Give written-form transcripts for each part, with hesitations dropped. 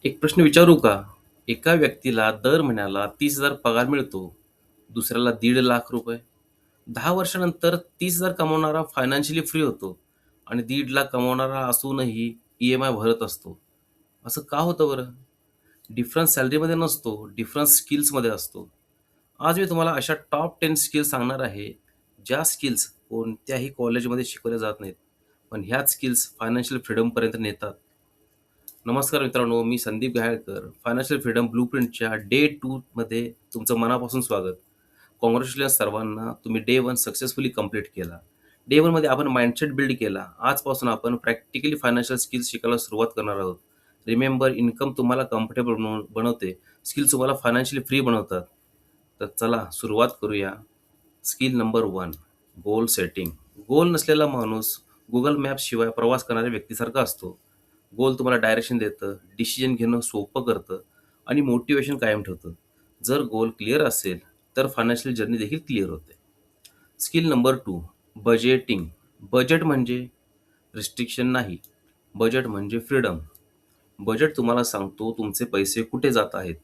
एक प्रश्न विचारू का? एका व्यक्तीला दर महिन्याला 30,000 पगार मिळतो. दुसऱ्याला ₹1,50,000. 10 वर्षानंतर 30,000 कमवणारा फायनान्शियली फ्री होतो आणि 1,50,000 कमवणारा असूनही ई-एम-आय भरत असतो. असं का होतं बरं? डिफरन्स सॅलरीमध्ये नसतो, डिफरन्स स्किल्समध्ये असतो. आज मी तुम्हाला अशा टॉप 10 स्किल्स सांगणार आहे, ज्या स्किल्स कोणत्याही कॉलेजमध्ये शिकवल्या जात नाहीत. पण ह्याच स्किल्स फायनान्शियल फ्रीडमपर्यंत नेतात. नमस्कार मित्रांनो, मी संदीप गायकवाड. फायनान्शियल फ्रीडम ब्लूप्रिंटच्या डे 2 मध्ये तुमचं मनापासून स्वागत. काँग्रॅच्युलेशन्स सर्वांना, तुम्ही डे 1 सक्सेसफुली कंप्लीट केला. डे 1 मध्ये आपण माइंडसेट बिल्ड केला. आजपासून आपण प्रॅक्टिकली फायनान्शियल स्किल्स शिकायला सुरुवात करणार आहोत. रिमेंबर, इन्कम तुम्हाला कम्फर्टेबल बनवते, स्किल्स तुम्हाला फायनान्शियली फ्री बनवतात. तर चला सुरुवात करूया. Skill number 1, goal setting. Goal नसलेला माणूस गुगल मॅप शिवाय प्रवास करणाऱ्या व्यक्तीसारखा असतो. गोल तुम्हाला डायरेक्शन देतं, डिसिजन घेणं सोपं करतं आणि मोटिवेशन कायम ठेवतं. जर गोल क्लिअर असेल, तर फायनान्शियल जर्नी देखील क्लिअर होते. Skill number 2, budgeting. बजेट म्हणजे रिस्ट्रिक्शन नाही, बजेट म्हणजे फ्रीडम. बजेट तुम्हाला सांगतो तुमचे पैसे कुठे जात आहेत.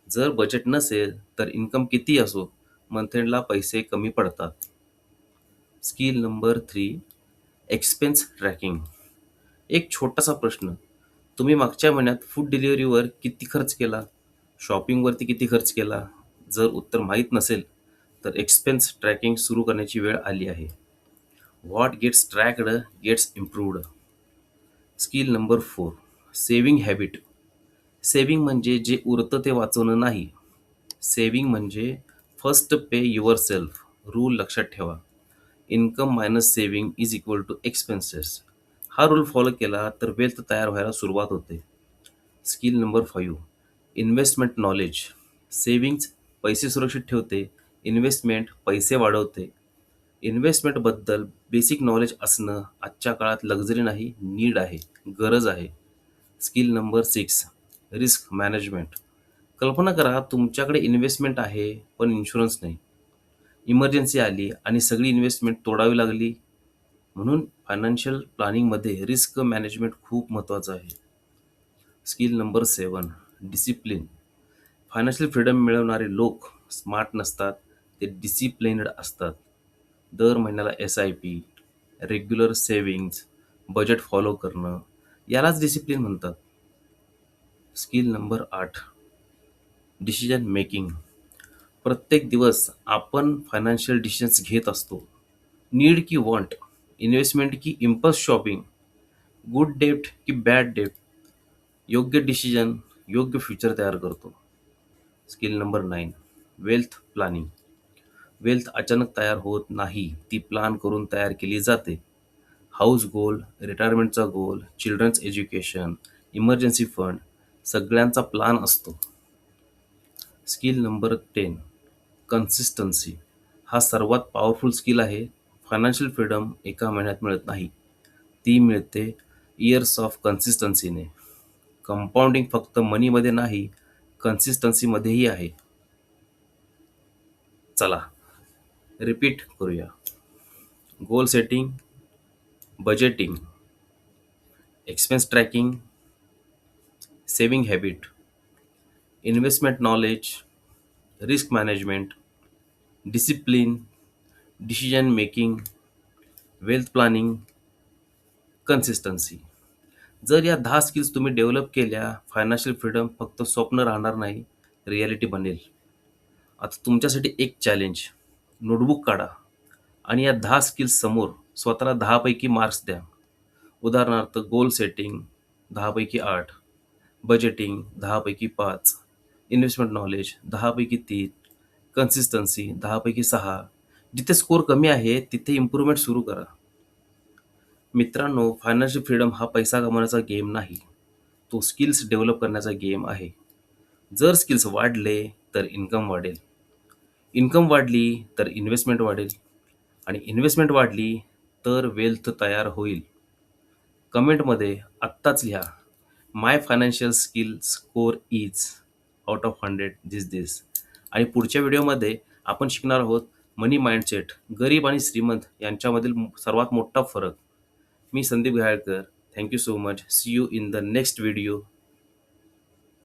जर बजेट नसेल, तर इन्कम किती असो, मंथ एंडला पैसे कमी पडतात. Skill number 3, expense tracking. एक छोटासा प्रश्न. तुम्ही मागच्या महिन्यात फूड डिलिव्हरीवर किती खर्च केला? शॉपिंगवरती किती खर्च केला? जर उत्तर माहीत नसेल, तर एक्सपेन्स ट्रॅकिंग सुरू करण्याची वेळ आली आहे. What gets tracked gets improved. Skill number 4, saving habit. Saving म्हणजे जे उरतं ते वाचवणं नाही. सेव्हिंग म्हणजे first pay yourself. Rule लक्षात ठेवा. Income minus saving is equal to expenses. हा रूल फॉलो केला तर वेल्थ तयार व्हायला सुरुवात होते. Skill number 5, investment knowledge. Savings पैसे सुरक्षित ठेवते, इन्व्हेस्टमेंट पैसे वाढवते. इन्व्हेस्टमेंटबद्दल बेसिक नॉलेज असणं आजच्या काळात लक्झरी नाही, नीड आहे, गरज आहे. Skill number 6, risk management. कल्पना करा तुमच्याकडे इन्व्हेस्टमेंट आहे, पण इन्शुरन्स नाही. इमर्जन्सी आली आणि सगळी इन्व्हेस्टमेंट तोडावी लागली. म्हणून फायनान्शियल प्लॅनिंगमध्ये रिस्क मॅनेजमेंट खूप महत्त्वाचं आहे. Skill number 7, discipline. Financial freedom मिळवणारे लोक स्मार्ट नसतात, ते डिसिप्लिन्ड असतात. दर महिन्याला SIP, regular savings, budget follow करणं, यालाच डिसिप्लिन म्हणतात. Skill number 8, decision making. प्रत्येक दिवस आपण फायनान्शियल डिसिजन्स घेत असतो. नीड की वॉन्ट, इन्व्हेस्टमेंट की इम्पल्स शॉपिंग, गुड डेट की बॅड डेट. योग्य डिसिजन योग्य फ्युचर तयार करतो. Skill number 9, wealth planning. Wealth अचानक तयार होत नाही, ती प्लान करून तयार केली जाते. हाऊस गोल, रिटायरमेंटचा गोल, चिल्ड्रन्स एज्युकेशन, इमर्जन्सी फंड, सगळ्यांचा प्लान असतो. Skill number 10, consistency. हा सर्वात पॉवरफुल स्किल आहे. फायनान्शियल फ्रीडम एका महिन्यात मिळत नाही, ती मिळते इयर्स ऑफ कन्सिस्टन्सीने. कंपाऊंडिंग फक्त मनीमध्ये नाही, कन्सिस्टन्सीमध्येही आहे. चला रिपीट करूया. Goal setting, budgeting, expense tracking, saving habit, investment knowledge, risk management, discipline, decision making, wealth planning, consistency. जर या 10 स्किल्स तुम्ही डेव्हलप केल्या, फायनान्शियल फ्रीडम फक्त स्वप्न राहणार नाही, रिॲलिटी बनेल. आता तुमच्यासाठी एक चॅलेंज. नोटबुक काढा आणि या 10 स्किल्स समोर स्वतःला 10 पैकी मार्क्स द्या. उदाहरणार्थ गोल सेटिंग 10 पैकी 8, बजेटिंग 10 पैकी 5, इन्व्हेस्टमेंट नॉलेज 10 पैकी 3, कन्सिस्टन्सी 10 पैकी 6. जिथे स्कोर कमी आहे तिथे इम्प्रूव्हमेंट सुरू करा. मित्रांनो, फायनान्शियल फ्रीडम हा पैसा कमवण्याचा गेम नाही, तो स्किल्स डेव्हलप करण्याचा गेम आहे. जर स्किल्स वाढले तर इन्कम वाढेल, इन्कम वाढली तर इन्व्हेस्टमेंट वाढेल आणि इन्व्हेस्टमेंट वाढली तर वेल्थ तयार होईल. कमेंटमध्ये आत्ताच लिहा, my financial skill score is out of 100 this. आणि पुढच्या व्हिडिओमध्ये आपण शिकणार आहोत मनी माइंडसेट, गरीब आणि श्रीमंत यांच्यामधील सर्वात मोठा फरक. मी Sandeep Gaikwad. Thank you so much. See you in the next video.